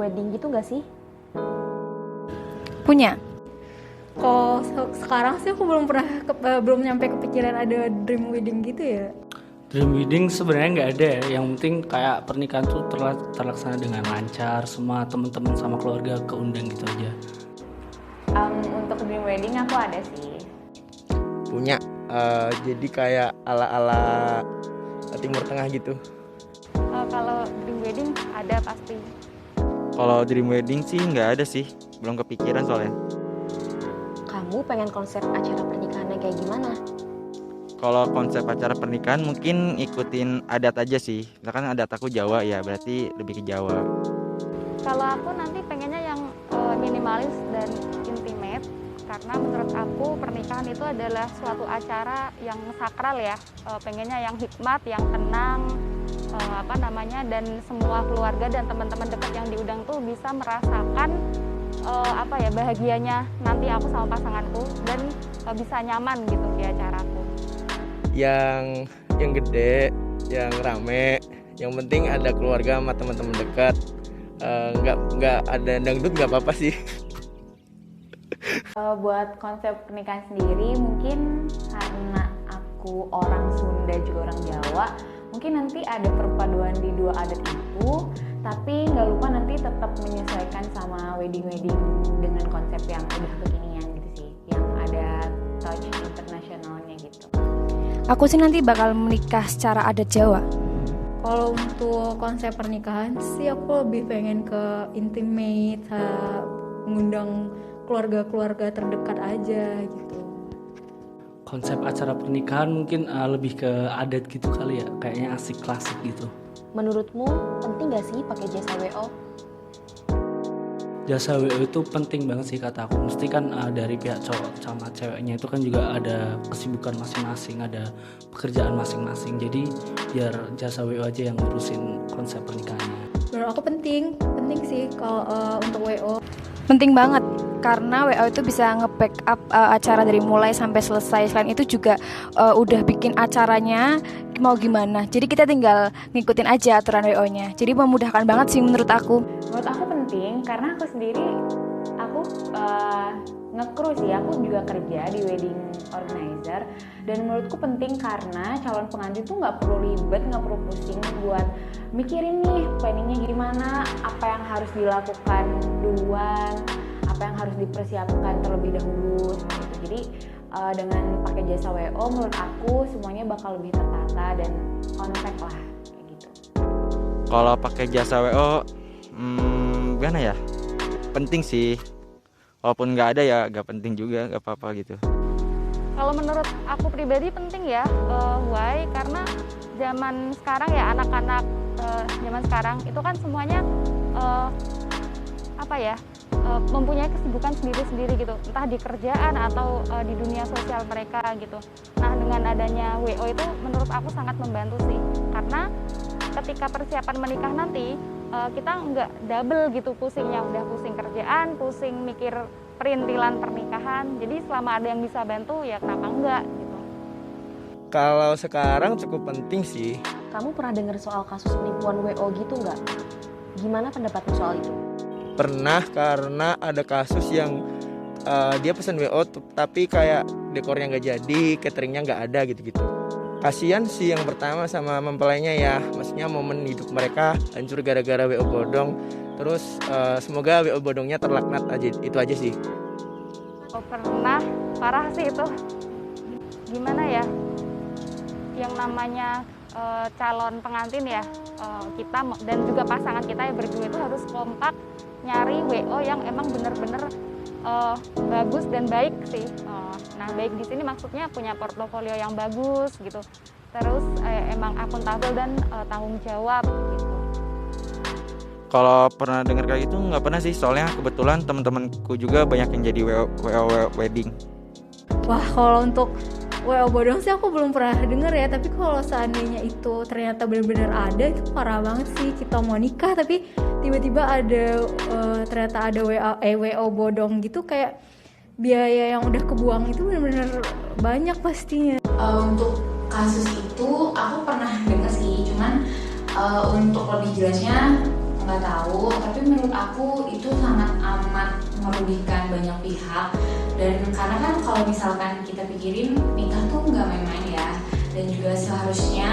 wedding gitu nggak sih? Punya. Kalau sekarang sih aku belum nyampe kepikiran ada dream wedding gitu ya. Dream wedding sebenarnya nggak ada ya. Yang penting kayak pernikahan tuh terlaksana dengan lancar, semua teman-teman sama keluarga keundang gitu aja. Untuk dream wedding aku ada sih. Punya, jadi kayak ala-ala Timur Tengah gitu. Kalau dream wedding ada pasti. Kalau dream wedding sih nggak ada sih, belum kepikiran soalnya. Kamu pengen konsep acara pernikahannya kayak gimana? Kalau konsep acara pernikahan mungkin ikutin adat aja sih. Misalkan adat aku Jawa ya, berarti lebih ke Jawa. Kalau aku nanti pengennya yang minimalis dan intimate, karena menurut aku pernikahan itu adalah suatu acara yang sakral ya. Pengennya yang hikmat, yang tenang, dan semua keluarga dan teman-teman dekat yang diundang tuh bisa merasakan bahagianya nanti aku sama pasanganku dan bisa nyaman gitu di acaraku. Yang gede, yang rame, yang penting ada keluarga sama teman-teman dekat. Nggak ada dangdut nggak apa-apa sih. Buat konsep pernikahan sendiri mungkin karena aku orang Sunda juga orang Jawa, mungkin nanti ada perpaduan di dua adat itu, tapi nggak lupa nanti tetap menyesuaikan sama wedding-wedding dengan konsep yang udah kekinian gitu sih, yang ada touch internasionalnya gitu. Aku sih nanti bakal menikah secara adat Jawa. Kalau untuk konsep pernikahan sih aku lebih pengen ke intimate, mengundang keluarga-keluarga terdekat aja gitu. Konsep acara pernikahan mungkin lebih ke adat gitu kali ya, kayaknya asik klasik gitu. Menurutmu penting nggak sih pakai jasa WO? Jasa WO itu penting banget sih kata aku. Mesti kan dari pihak cowok sama ceweknya itu kan juga ada kesibukan masing-masing, ada pekerjaan masing-masing. Jadi biar jasa WO aja yang ngurusin konsep pernikahannya. Menurut aku penting sih kalau untuk WO. Penting banget karena WO itu bisa nge-backup acara dari mulai sampai selesai. Selain itu juga udah bikin acaranya mau gimana. Jadi kita tinggal ngikutin aja aturan WO-nya. Jadi memudahkan banget sih menurut aku. Menurut aku penting karena aku sendiri nge-crew sih, aku juga kerja di wedding organizer, dan menurutku penting karena calon pengantin tuh nggak perlu ribet, nggak perlu pusing buat mikirin nih planningnya gimana, apa yang harus dilakukan duluan, apa yang harus dipersiapkan terlebih dahulu gitu. Jadi dengan pakai jasa WO menurut aku semuanya bakal lebih tertata dan on-track lah kayak gitu. Kalau pakai jasa WO, gimana ya? Penting sih. Walaupun nggak ada ya nggak penting juga, nggak apa-apa gitu. Kalau menurut aku pribadi penting ya, why? Karena zaman sekarang ya anak-anak zaman sekarang itu kan semuanya mempunyai kesibukan sendiri-sendiri gitu, entah di kerjaan atau di dunia sosial mereka gitu. Nah dengan adanya WO itu menurut aku sangat membantu sih, karena ketika persiapan menikah nanti kita nggak double gitu pusingnya, udah pusing kerjaan, pusing mikir perintilan pernikahan. Jadi selama ada yang bisa bantu ya kenapa enggak gitu. Kalau sekarang cukup penting sih. Kamu pernah dengar soal kasus penipuan WO gitu nggak? Gimana pendapatmu soal itu? Pernah, karena ada kasus yang dia pesan WO tapi kayak dekornya nggak jadi, cateringnya nggak ada gitu-gitu. Kasian sih yang pertama sama mempelainya ya, maksudnya momen hidup mereka hancur gara-gara WO bodong. Terus semoga WO bodongnya terlaknat aja, itu aja sih. Oh, pernah, parah sih itu. Gimana ya, yang namanya calon pengantin ya, kita dan juga pasangan kita yang berdua itu harus kompak nyari WO yang emang bener-bener bagus dan baik sih. Nah baik di sini maksudnya punya portofolio yang bagus gitu, terus emang akuntabel dan tanggung jawab gitu. Kalau pernah dengar kayak gitu nggak pernah sih, soalnya kebetulan teman-temanku juga banyak yang jadi WO wedding. Wah, kalau untuk WO bodong sih aku belum pernah denger ya, tapi kalau seandainya itu ternyata benar-benar ada, itu parah banget sih. Kita mau nikah tapi tiba-tiba ada ternyata ada WO bodong gitu, kayak biaya yang udah kebuang itu benar-benar banyak pastinya. Untuk kasus itu aku pernah dengar sih, cuman untuk lebih jelasnya nggak tahu, tapi menurut aku itu sangat amat merugikan banyak pihak. Dan karena kan kalau misalkan kita pikirin nikah tuh nggak main-main ya, dan juga seharusnya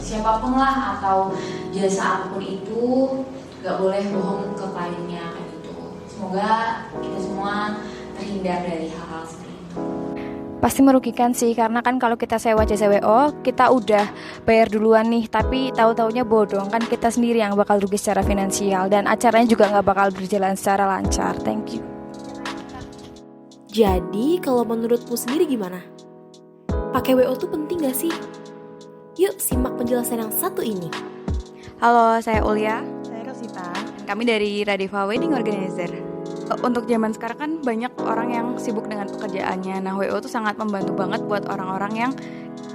siapapun lah atau jasa apapun itu nggak boleh bohong ke kliennya kayak gitu. Semoga kita semua terhindar dari hal-hal seperti itu. Pasti merugikan sih, karena kan kalau kita sewa jasa WO, kita udah bayar duluan nih, tapi tahu-taunya bodong, kan kita sendiri yang bakal rugi secara finansial, dan acaranya juga nggak bakal berjalan secara lancar. Thank you. Jadi kalau menurutmu sendiri gimana? Pakai WO tuh penting gak sih? Yuk simak penjelasan yang satu ini. Halo, saya Ulia. Saya Rosita. Dan kami dari Radifa Wedding Organizer. Untuk zaman sekarang kan banyak orang yang sibuk dengan pekerjaannya. Nah, WO tuh sangat membantu banget buat orang-orang yang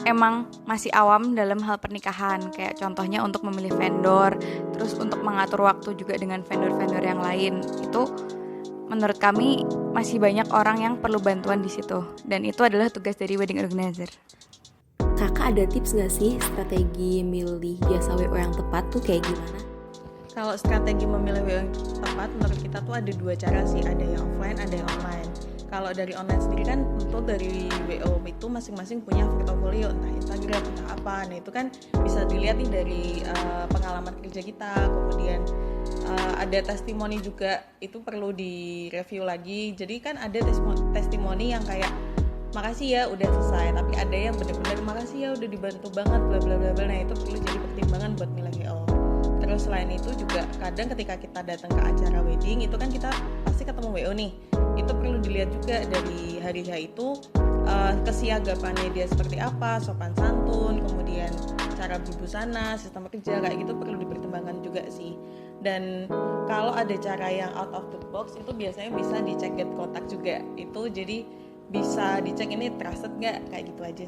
emang masih awam dalam hal pernikahan. Kayak contohnya untuk memilih vendor, terus untuk mengatur waktu juga dengan vendor-vendor yang lain. Itu menurut kami masih banyak orang yang perlu bantuan di situ. Dan itu adalah tugas dari wedding organizer. Kakak ada tips gak sih strategi milih jasa WO yang tepat tuh kayak gimana? Kalau strategi memilih WO yang tepat, menurut kita tuh ada dua cara sih, ada yang offline, ada yang online. Kalau dari online sendiri kan tentu dari WO itu masing-masing punya portofolio, entah Instagram, entah apa. Nah itu kan bisa dilihat nih dari pengalaman kerja kita, kemudian ada testimoni juga, itu perlu direview lagi. Jadi kan ada testimoni yang kayak makasih ya udah selesai, tapi ada yang benar-benar makasih ya udah dibantu banget bla bla bla. Nah itu perlu jadi pertimbangan buat milih WO. Terus selain itu juga kadang ketika kita datang ke acara wedding itu kan kita pasti ketemu WO nih. Itu perlu dilihat juga dari hari H itu kesiagapannya dia seperti apa, sopan santun, kemudian cara berbusana, sistem kerja kayak gitu perlu dipertimbangkan juga sih. Dan kalau ada cara yang out of the box itu biasanya bisa dicek get kontak juga. Itu jadi bisa dicek ini trusted nggak, kayak gitu aja.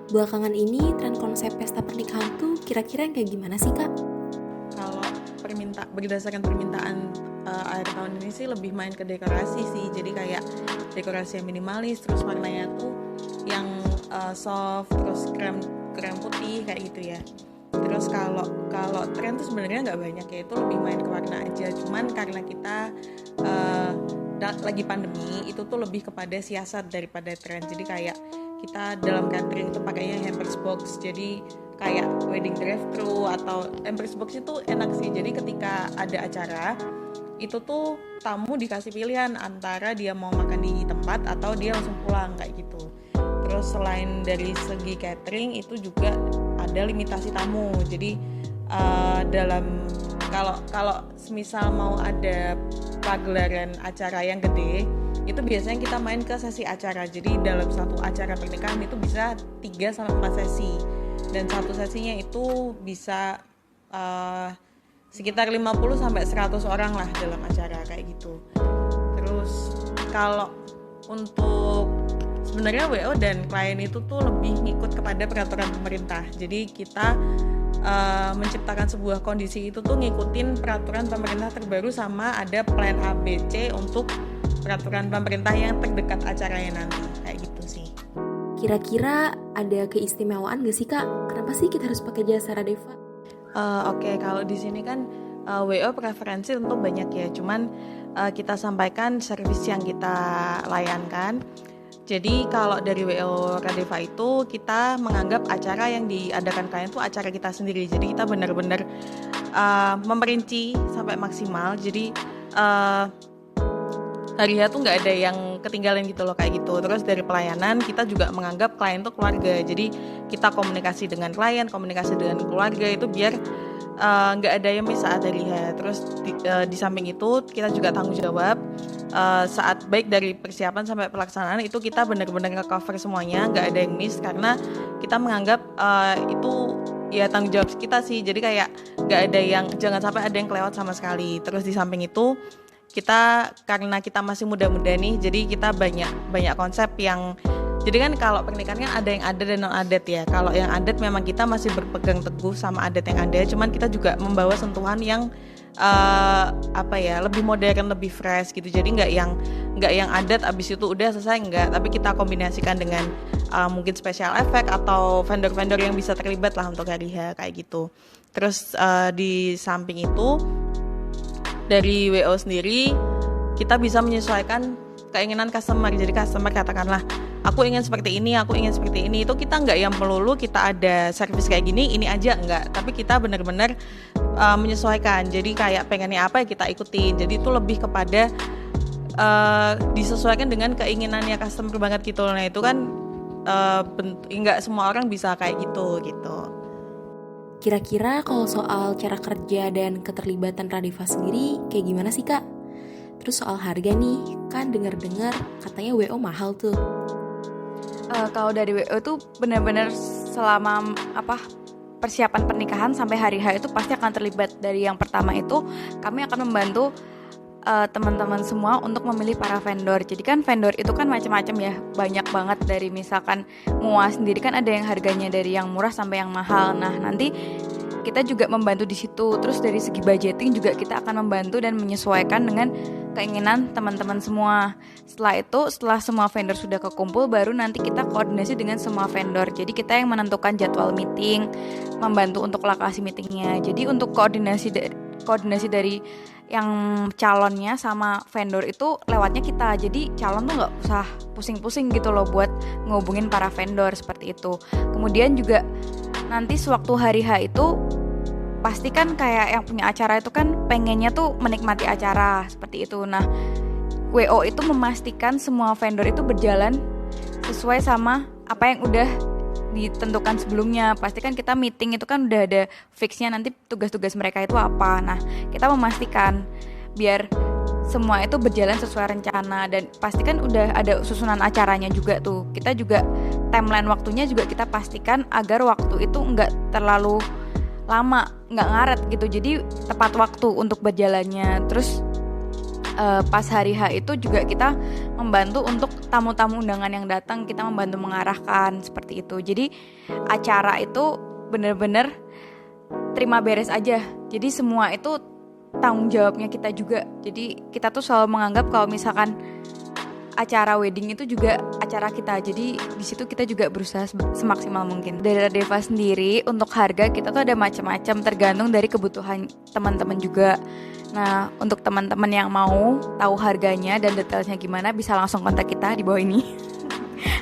Belakangan ini tren konsep pesta pernikahan tuh kira-kira yang kayak gimana sih Kak? Kalau berdasarkan permintaan akhir tahun ini sih lebih main ke dekorasi sih. Jadi kayak dekorasi yang minimalis, terus warnanya tuh yang soft, terus krem putih kayak gitu ya. Terus kalau tren tuh sebenarnya nggak banyak ya, itu lebih main ke warna aja. Cuman karena kita lagi pandemi, itu tuh lebih kepada siasat daripada tren. Jadi kayak kita dalam catering itu pakainya hampers box. Jadi kayak wedding drive-thru atau hampers box itu enak sih. Jadi ketika ada acara, itu tuh tamu dikasih pilihan antara dia mau makan di tempat atau dia langsung pulang kayak gitu. Terus selain dari segi catering itu juga ada limitasi tamu. Jadi dalam kalau semisal mau ada pagelaran acara yang gede, itu biasanya kita main ke sesi acara. Jadi dalam satu acara pernikahan itu bisa 3-4 sesi. Dan satu sesinya itu bisa sekitar 50-100 orang lah dalam acara kayak gitu. Terus kalau untuk sebenarnya WO dan klien itu tuh lebih ngikut kepada peraturan pemerintah. Jadi kita menciptakan sebuah kondisi itu tuh ngikutin peraturan pemerintah terbaru, sama ada plan A, B, C untuk peraturan pemerintah yang terdekat acaranya nanti kayak gitu sih. Kira-kira ada keistimewaan gak sih Kak? Kenapa sih kita harus pakai jasa Radifa? Oke, kalau di sini kan WO preferensi tentu banyak ya. Cuman kita sampaikan servis yang kita layankan. Jadi kalau dari WO Radifa itu kita menganggap acara yang diadakan klien itu acara kita sendiri. Jadi kita benar-benar memperinci sampai maksimal. Jadi hari tuh nggak ada yang ketinggalan gitu loh kayak gitu. Terus dari pelayanan kita juga menganggap klien itu keluarga. Jadi kita komunikasi dengan klien, komunikasi dengan keluarga itu biar nggak ada yang miss saat hari H. Terus di samping itu kita juga tanggung jawab saat baik dari persiapan sampai pelaksanaan itu kita benar-benar nge-cover semuanya, nggak ada yang miss, karena kita menganggap itu ya tanggung jawab kita sih. Jadi kayak nggak ada yang, jangan sampai ada yang kelewat sama sekali. Terus di samping itu kita, karena kita masih muda-muda nih, jadi kita banyak konsep yang, jadi kan kalau pernikahan kan ada yang adat dan non adat ya. Kalau yang adat memang kita masih berpegang teguh sama adat yang ada, cuman kita juga membawa sentuhan yang lebih modern, lebih fresh gitu. Jadi nggak yang nggak yang adat abis itu udah selesai, nggak, tapi kita kombinasikan dengan mungkin special effect atau vendor-vendor yang bisa terlibat lah untuk hari H kayak gitu. Terus di samping itu dari WO sendiri kita bisa menyesuaikan keinginan customer. Jadi customer katakanlah aku ingin seperti ini, aku ingin seperti ini, itu kita nggak yang melulu kita ada servis kayak gini, ini aja enggak, tapi kita benar-benar menyesuaikan. Jadi kayak pengennya apa ya kita ikutin. Jadi itu lebih kepada disesuaikan dengan keinginannya customer banget gitu. Nah itu kan nggak semua orang bisa kayak gitu. Kira-kira kalau soal cara kerja dan keterlibatan Radifa sendiri kayak gimana sih Kak? Terus soal harga nih, kan dengar-dengar katanya WO mahal tuh. Kalau dari WO tuh benar-benar selama persiapan pernikahan sampai hari H itu pasti akan terlibat. Dari yang pertama itu kami akan membantu teman-teman semua untuk memilih para vendor. Jadi kan vendor itu kan macam-macam ya, banyak banget. Dari misalkan MUA sendiri kan ada yang harganya dari yang murah sampai yang mahal. Nah nanti kita juga membantu di situ. Terus dari segi budgeting juga kita akan membantu dan menyesuaikan dengan keinginan teman-teman semua. Setelah semua vendor sudah kekumpul, baru nanti kita koordinasi dengan semua vendor. Jadi kita yang menentukan jadwal meeting, membantu untuk lokasi meetingnya. Jadi untuk koordinasi dari yang calonnya sama vendor itu lewatnya kita. Jadi calon tuh nggak usah pusing-pusing gitu loh buat ngehubungin para vendor seperti itu. Kemudian juga nanti sewaktu hari H itu pasti kan kayak yang punya acara itu kan pengennya tuh menikmati acara seperti itu. Nah WO itu memastikan semua vendor itu berjalan sesuai sama apa yang udah ditentukan sebelumnya. Pasti kan kita meeting itu kan udah ada fixnya nanti tugas-tugas mereka itu apa. Nah kita memastikan biar semua itu berjalan sesuai rencana. Dan pastikan udah ada susunan acaranya juga tuh. Kita juga timeline waktunya juga kita pastikan agar waktu itu nggak terlalu lama, nggak ngaret gitu. Jadi tepat waktu untuk berjalannya. Terus pas hari H itu juga kita membantu untuk tamu-tamu undangan yang datang, kita membantu mengarahkan seperti itu. Jadi acara itu benar-benar terima beres aja. Jadi semua itu tanggung jawabnya kita juga. Jadi kita tuh selalu menganggap kalau misalkan acara wedding itu juga acara kita. Jadi di situ kita juga berusaha semaksimal mungkin. Dari Radifa sendiri untuk harga kita tuh ada macam-macam tergantung dari kebutuhan teman-teman juga. Nah, untuk teman-teman yang mau tahu harganya dan detailnya gimana bisa langsung kontak kita di bawah ini.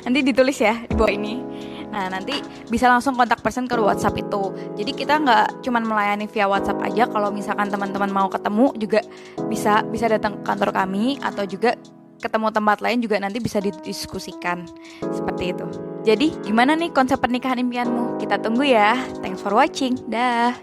Nanti ditulis ya di bawah ini. Nah, nanti bisa langsung kontak person ke WhatsApp itu. Jadi kita nggak cuma melayani via WhatsApp aja. Kalau misalkan teman-teman mau ketemu juga bisa datang ke kantor kami atau juga ketemu tempat lain juga nanti bisa didiskusikan seperti itu. Jadi gimana nih konsep pernikahan impianmu? Kita tunggu ya. Thanks for watching. Dah.